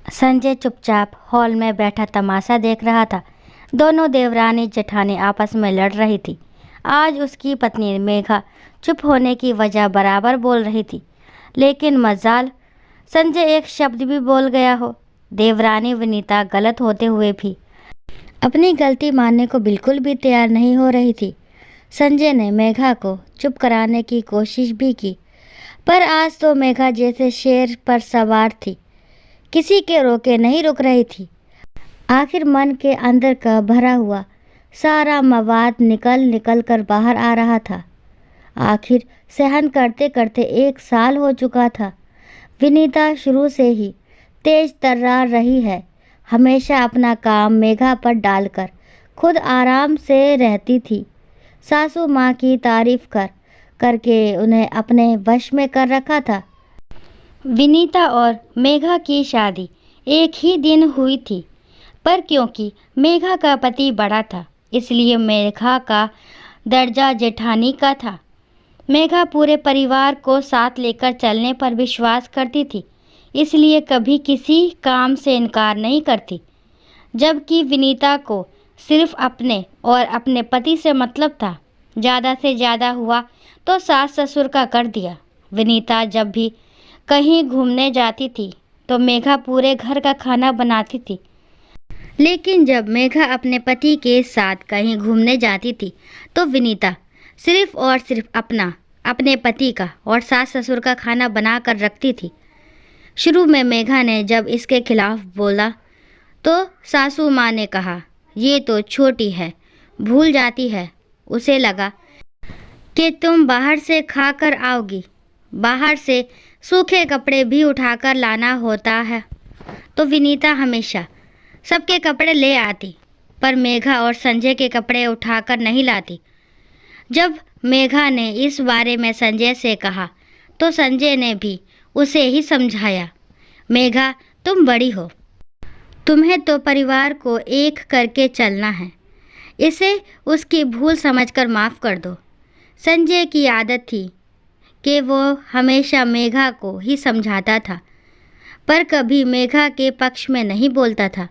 संजय चुपचाप हॉल में बैठा तमाशा देख रहा था। दोनों देवरानी जेठानी आपस में लड़ रही थी। आज उसकी पत्नी मेघा चुप होने की वजह बराबर बोल रही थी, लेकिन मजाल संजय एक शब्द भी बोल गया हो। देवरानी विनीता गलत होते हुए भी अपनी गलती मानने को बिल्कुल भी तैयार नहीं हो रही थी। संजय ने मेघा को चुप कराने की कोशिश भी की, पर आज तो मेघा जैसे शेर पर सवार थी, किसी के रोके नहीं रुक रही थी। आखिर मन के अंदर का भरा हुआ सारा मवाद निकल निकल कर बाहर आ रहा था। आखिर सहन करते करते 1 साल हो चुका था। विनीता शुरू से ही तेज तर्रार रही है, हमेशा अपना काम मेघा पर डालकर खुद आराम से रहती थी। सासू माँ की तारीफ करके उन्हें अपने वश में कर रखा था। विनीता और मेघा की शादी एक ही दिन हुई थी, पर क्योंकि मेघा का पति बड़ा था, इसलिए मेघा का दर्जा जेठानी का था। मेघा पूरे परिवार को साथ लेकर चलने पर विश्वास करती थी, इसलिए कभी किसी काम से इनकार नहीं करती। जबकि विनीता को सिर्फ अपने और अपने पति से मतलब था। ज़्यादा से ज़्यादा हुआ तो सास ससुर का कर दिया। विनीता जब भी कहीं घूमने जाती थी तो मेघा पूरे घर का खाना बनाती थी, लेकिन जब मेघा अपने पति के साथ कहीं घूमने जाती थी तो विनीता सिर्फ और सिर्फ अपने पति का और सास ससुर का खाना बना कर रखती थी। शुरू में मेघा ने जब इसके खिलाफ बोला तो सासू माँ ने कहा, ये तो छोटी है, भूल जाती है। उसे लगा कि तुम बाहर से खा कर आओगी, बाहर से सूखे कपड़े भी उठाकर लाना होता है। तो विनीता हमेशा सबके कपड़े ले आती, पर मेघा और संजय के कपड़े उठाकर नहीं लाती। जब मेघा ने इस बारे में संजय से कहा तो संजय ने भी उसे ही समझाया, मेघा तुम बड़ी हो, तुम्हें तो परिवार को एक करके चलना है, इसे उसकी भूल समझकर माफ़ कर दो। संजय की आदत थी कि वो हमेशा मेघा को ही समझाता था, पर कभी मेघा के पक्ष में नहीं बोलता था,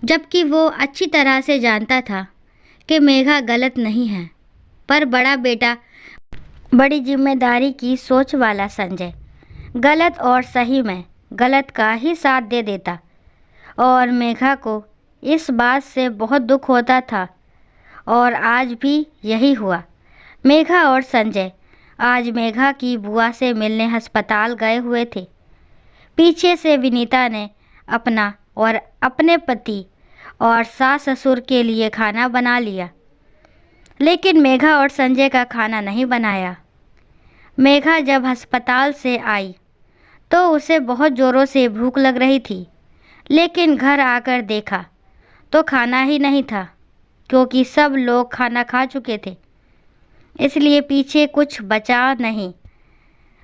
जबकि वो अच्छी तरह से जानता था कि मेघा गलत नहीं है। पर बड़ा बेटा, बड़ी जिम्मेदारी की सोच वाला संजय गलत और सही में गलत का ही साथ दे देता, और मेघा को इस बात से बहुत दुख होता था। और आज भी यही हुआ। मेघा और संजय आज मेघा की बुआ से मिलने अस्पताल गए हुए थे। पीछे से विनीता ने अपना और अपने पति और सास ससुर के लिए खाना बना लिया, लेकिन मेघा और संजय का खाना नहीं बनाया। मेघा जब अस्पताल से आई तो उसे बहुत ज़ोरों से भूख लग रही थी, लेकिन घर आकर देखा तो खाना ही नहीं था, क्योंकि सब लोग खाना खा चुके थे, इसलिए पीछे कुछ बचा नहीं।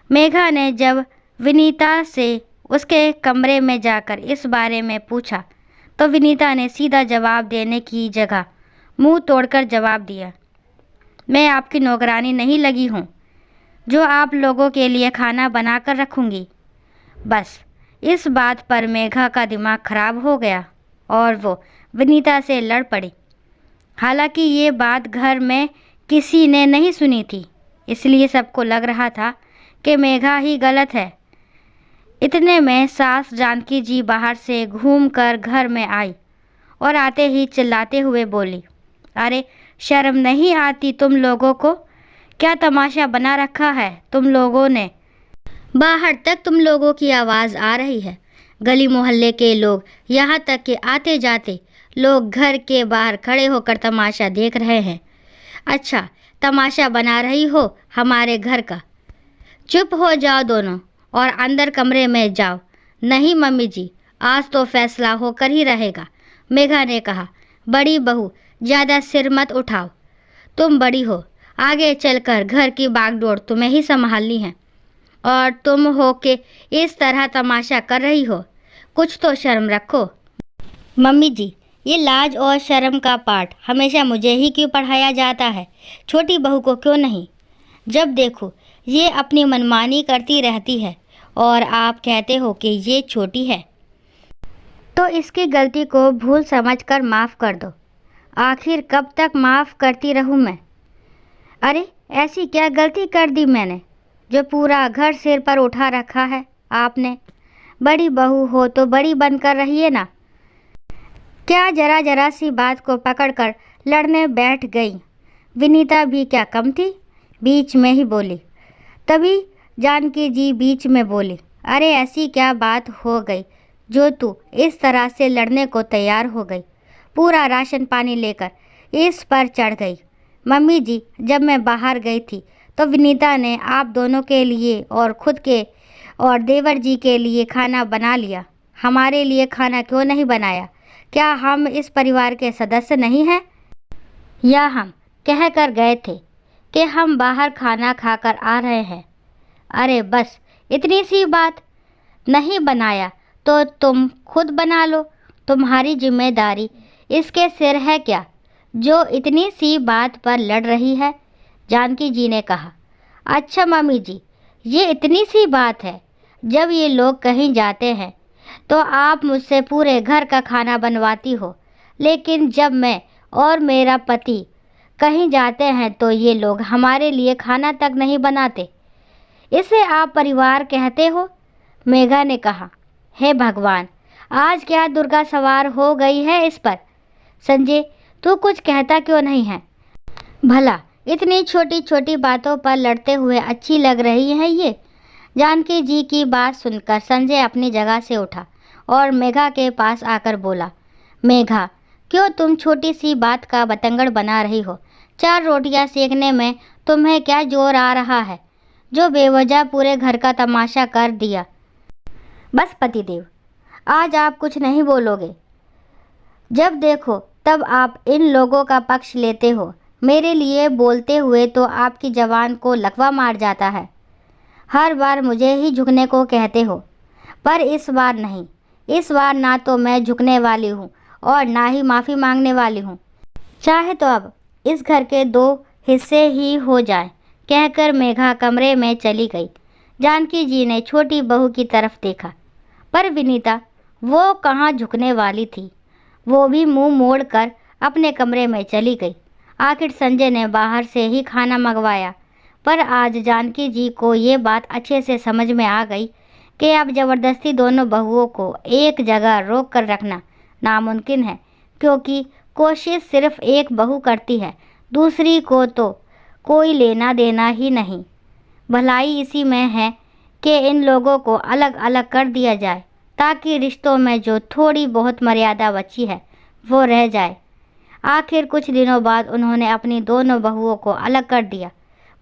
मेघा ने जब विनीता से उसके कमरे में जाकर इस बारे में पूछा तो विनीता ने सीधा जवाब देने की जगह मुंह तोड़कर जवाब दिया, मैं आपकी नौकरानी नहीं लगी हूँ जो आप लोगों के लिए खाना बनाकर रखूँगी। बस इस बात पर मेघा का दिमाग खराब हो गया और वो विनीता से लड़ पड़ी। हालांकि ये बात घर में किसी ने नहीं सुनी थी, इसलिए सबको लग रहा था कि मेघा ही गलत है। इतने में सास जानकी जी बाहर से घूमकर घर में आई और आते ही चिल्लाते हुए बोली, अरे शर्म नहीं आती तुम लोगों को? क्या तमाशा बना रखा है तुम लोगों ने? बाहर तक तुम लोगों की आवाज़ आ रही है। गली मोहल्ले के लोग, यहाँ तक कि आते जाते लोग घर के बाहर खड़े होकर तमाशा देख रहे हैं। अच्छा, तमाशा बना रही हो हमारे घर का? चुप हो जाओ दोनों और अंदर कमरे में जाओ। नहीं मम्मी जी, आज तो फैसला होकर ही रहेगा, मेघा ने कहा। बड़ी बहू, ज़्यादा सिर मत उठाओ, तुम बड़ी हो, आगे चलकर घर की बागडोर तुम्हें ही संभालनी है, और तुम हो के इस तरह तमाशा कर रही हो, कुछ तो शर्म रखो। मम्मी जी, ये लाज और शर्म का पाठ हमेशा मुझे ही क्यों पढ़ाया जाता है, छोटी बहू को क्यों नहीं? जब देखो ये अपनी मनमानी करती रहती है और आप कहते हो कि ये छोटी है। तो इसकी गलती को भूल समझकर माफ़ कर दो। आखिर कब तक माफ़ करती रहूं मैं? अरे ऐसी क्या गलती कर दी मैंने जो पूरा घर सिर पर उठा रखा है आपने? बड़ी बहू हो तो बड़ी बनकर रहिए ना। क्या जरा जरा सी बात को पकड़कर लड़ने बैठ गई? विनीता भी क्या कम थी, बीच में ही बोली। तभी जानकी जी बीच में बोली, अरे ऐसी क्या बात हो गई जो तू इस तरह से लड़ने को तैयार हो गई? पूरा राशन पानी लेकर इस पर चढ़ गई। मम्मी जी, जब मैं बाहर गई थी तो विनीता ने आप दोनों के लिए और खुद के और देवर जी के लिए खाना बना लिया। हमारे लिए खाना क्यों नहीं बनाया? क्या हम इस परिवार के सदस्य नहीं हैं? या हम कह कर गए थे कि हम बाहर खाना खाकर आ रहे हैं? अरे बस इतनी सी बात। नहीं बनाया तो तुम खुद बना लो, तुम्हारी जिम्मेदारी इसके सिर है क्या जो इतनी सी बात पर लड़ रही है? जानकी जी ने कहा, अच्छा मम्मी जी, ये इतनी सी बात है। जब ये लोग कहीं जाते हैं तो आप मुझसे पूरे घर का खाना बनवाती हो, लेकिन जब मैं और मेरा पति कहीं जाते हैं तो ये लोग हमारे लिए खाना तक नहीं बनाते। इसे आप परिवार कहते हो? मेघा ने कहा, हे भगवान, आज क्या दुर्गा सवार हो गई है इस पर? संजय, तू कुछ कहता क्यों नहीं है? भला इतनी छोटी छोटी बातों पर लड़ते हुए अच्छी लग रही है ये? जानकी जी की बात सुनकर संजय अपनी जगह से उठा और मेघा के पास आकर बोला, मेघा, क्यों तुम छोटी सी बात का बतंगड़ बना रही हो? 4 रोटियां सेकने में तुम्हें क्या जोर आ रहा है जो बेवजह पूरे घर का तमाशा कर दिया? बस पतिदेव, आज आप कुछ नहीं बोलोगे। जब देखो तब आप इन लोगों का पक्ष लेते हो। मेरे लिए बोलते हुए तो आपकी जवान को लकवा मार जाता है। हर बार मुझे ही झुकने को कहते हो, पर इस बार नहीं। इस बार ना तो मैं झुकने वाली हूँ और ना ही माफ़ी मांगने वाली हूँ। चाहे तो अब इस घर के 2 हिस्से ही हो जाएं, कहकर मेघा कमरे में चली गई। जानकी जी ने छोटी बहू की तरफ देखा, पर विनीता वो कहाँ झुकने वाली थी। वो भी मुंह मोड़कर अपने कमरे में चली गई। आखिर संजय ने बाहर से ही खाना मंगवाया, पर आज जानकी जी को ये बात अच्छे से समझ में आ गई कि अब ज़बरदस्ती दोनों बहुओं को एक जगह रोक कर रखना नामुमकिन है, क्योंकि कोशिश सिर्फ एक बहू करती है, दूसरी को तो कोई लेना देना ही नहीं। भलाई इसी में है कि इन लोगों को अलग अलग कर दिया जाए, ताकि रिश्तों में जो थोड़ी बहुत मर्यादा बची है वो रह जाए। आखिर कुछ दिनों बाद उन्होंने अपनी दोनों बहुओं को अलग कर दिया,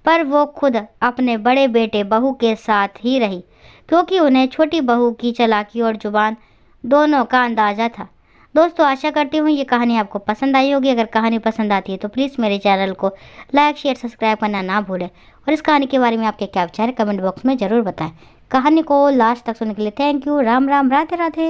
पर वो खुद अपने बड़े बेटे बहू के साथ ही रही, क्योंकि उन्हें छोटी बहू की चालाकी और जुबान दोनों का अंदाज़ा था। दोस्तों, आशा करती हूँ ये कहानी आपको पसंद आई होगी। अगर कहानी पसंद आती है तो प्लीज़ मेरे चैनल को लाइक, शेयर, सब्सक्राइब करना ना भूलें, और इस कहानी के बारे में आपके क्या विचार है कमेंट बॉक्स में ज़रूर बताएं। कहानी को लास्ट तक सुनने के लिए थैंक यू। राम राम, राधे राधे।